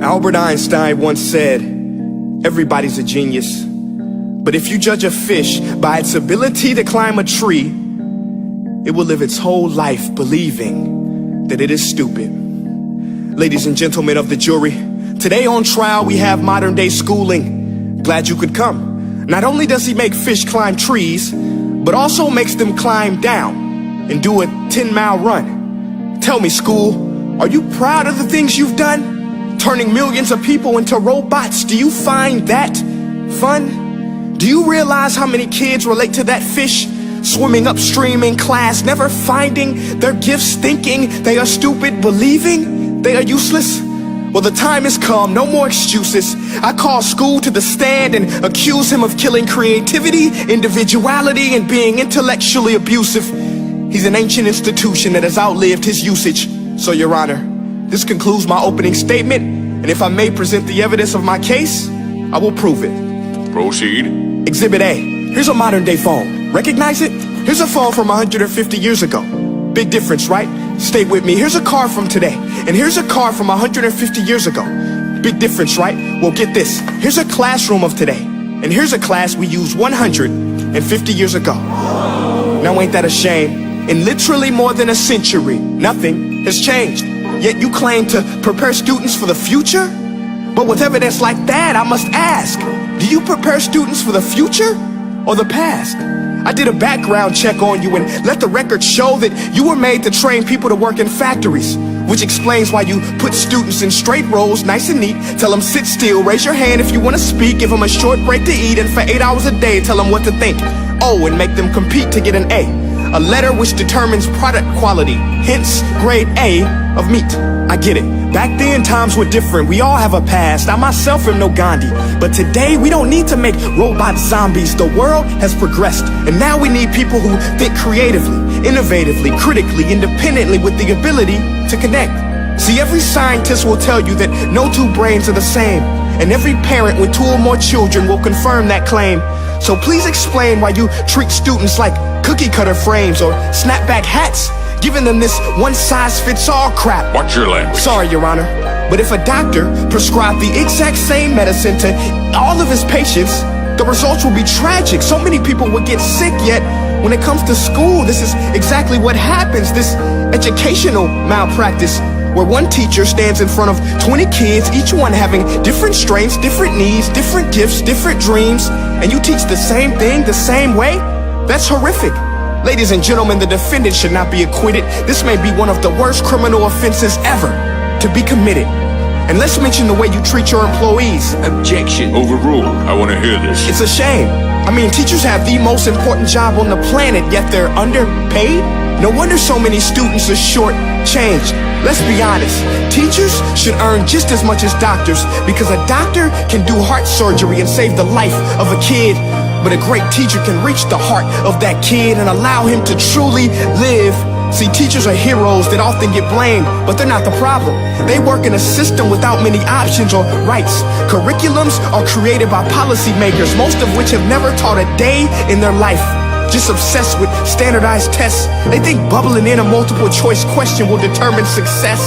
Albert Einstein once said, everybody's a genius. But if you judge a fish by its ability to climb a tree, it will live its whole life believing that it is stupid. Ladies and gentlemen of the jury, today on trial we have modern day schooling. Glad you could come. Not only does he make fish climb trees, but also makes them climb down and do a 10-mile run. Tell me, school, are you proud of the things you've done? Turning millions of people into robots, do you find that fun? Do you realize how many kids relate to that fish? Swimming upstream in class, never finding their gifts, thinking they are stupid, believing they are useless? Well, the time has come, no more excuses. I call school to the stand and accuse him of killing creativity, individuality, and being intellectually abusive. He's an ancient institution that has outlived his usage. So, Your Honor, this concludes my opening statement, and if I may present the evidence of my case, I will prove it. Proceed. Exhibit A. Here's a modern day phone. Recognize it? Here's a phone from 150 years ago. Big difference, right? Stay with me. Here's a car from today, and here's a car from 150 years ago. Big difference, right? Well, get this. Here's a classroom of today, and here's a class we used 150 years ago. Now ain't that a shame? In literally more than a century, nothing has changed. Yet you claim to prepare students for the future? But with evidence like that, I must ask, do you prepare students for the future or the past? I did a background check on you and let the record show that you were made to train people to work in factories, which explains why you put students in straight rows, nice and neat, tell them sit still, raise your hand if you want to speak, give them a short break to eat, and for 8 hours a day tell them what to think. Oh, and make them compete to get an A letter which determines product quality, hence grade A of meat. I get it. Back then, times were different. We all have a past. I myself am no Gandhi. But today, we don't need to make robot zombies. The world has progressed. And now we need people who think creatively, innovatively, critically, independently, with the ability to connect. See, every scientist will tell you that no two brains are the same. And every parent with 2 or more children will confirm that claim. So please explain why you treat students like cookie cutter frames or snapback hats, giving them this one-size-fits-all crap. Watch your language. Sorry, Your Honor, but if a doctor prescribed the exact same medicine to all of his patients, the results will be tragic. So many people would get sick, yet when it comes to school, this is exactly what happens. This educational malpractice, where one teacher stands in front of 20 kids, each one having different strengths, different needs, different gifts, different dreams, and you teach the same thing the same way? That's horrific. Ladies and gentlemen, the defendant should not be acquitted. This may be one of the worst criminal offenses ever to be committed. And let's mention the way you treat your employees. Objection. Overruled. I want to hear this. It's a shame. I mean, teachers have the most important job on the planet, yet they're underpaid? No wonder so many students are short-changed. Let's be honest, teachers should earn just as much as doctors, because a doctor can do heart surgery and save the life of a kid, but a great teacher can reach the heart of that kid and allow him to truly live. See, teachers are heroes that often get blamed, but they're not the problem. They work in a system without many options or rights. Curriculums are created by policymakers, most of which have never taught a day in their life. Just obsessed with standardized tests. They think bubbling in a multiple choice question will determine success.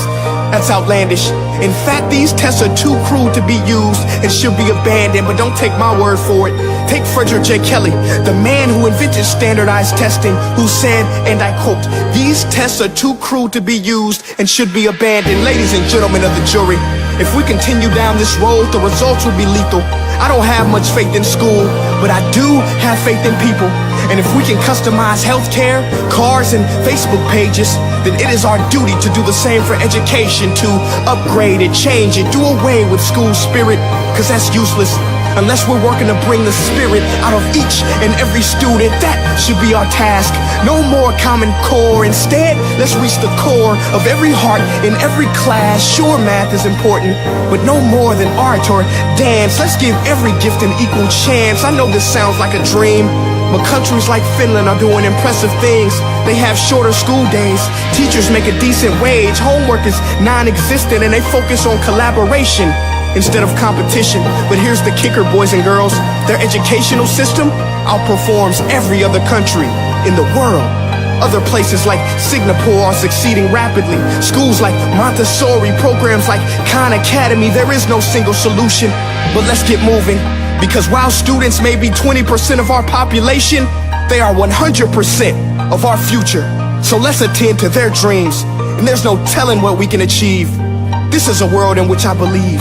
That's outlandish. In fact, these tests are too cruel to be used and should be abandoned, but don't take my word for it. Take Frederick J. Kelly, the man who invented standardized testing, who said, and I quote, "These tests are too cruel to be used and should be abandoned." Ladies and gentlemen of the jury, if we continue down this road, the results will be lethal. I don't have much faith in school, but I do have faith in people. And if we can customize healthcare, cars, and Facebook pages, then it is our duty to do the same for education, to upgrade it, change it, do away with school spirit, because that's useless. Unless we're working to bring the spirit out of each and every student, that should be our task. No more Common Core. Instead, let's reach the core of every heart in every class. Sure, math is important, but no more than art or dance. Let's give every gift an equal chance. I know this sounds like a dream, but countries like Finland are doing impressive things. They have shorter school days, teachers make a decent wage, homework is non-existent, and they focus on collaboration instead of competition. But here's the kicker, boys and girls. Their educational system outperforms every other country in the world. Other places like Singapore are succeeding rapidly. Schools like Montessori, programs like Khan Academy. There is no single solution, but let's get moving. Because while students may be 20% of our population, they are 100% of our future. So let's attend to their dreams, and there's no telling what we can achieve. This is a world in which I believe,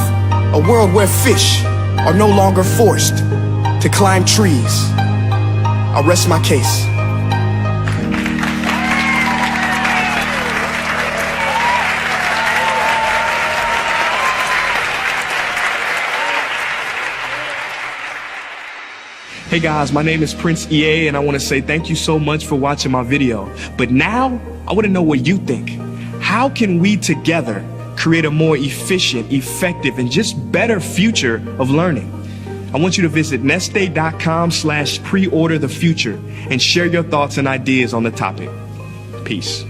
a world where fish are no longer forced to climb trees. I'll rest my case. Hey guys, my name is Prince EA, and I want to say thank you so much for watching my video. But now, I want to know what you think. How can we together create a more efficient, effective, and just better future of learning? I want you to visit nestday.com/preorder the future and share your thoughts and ideas on the topic. Peace.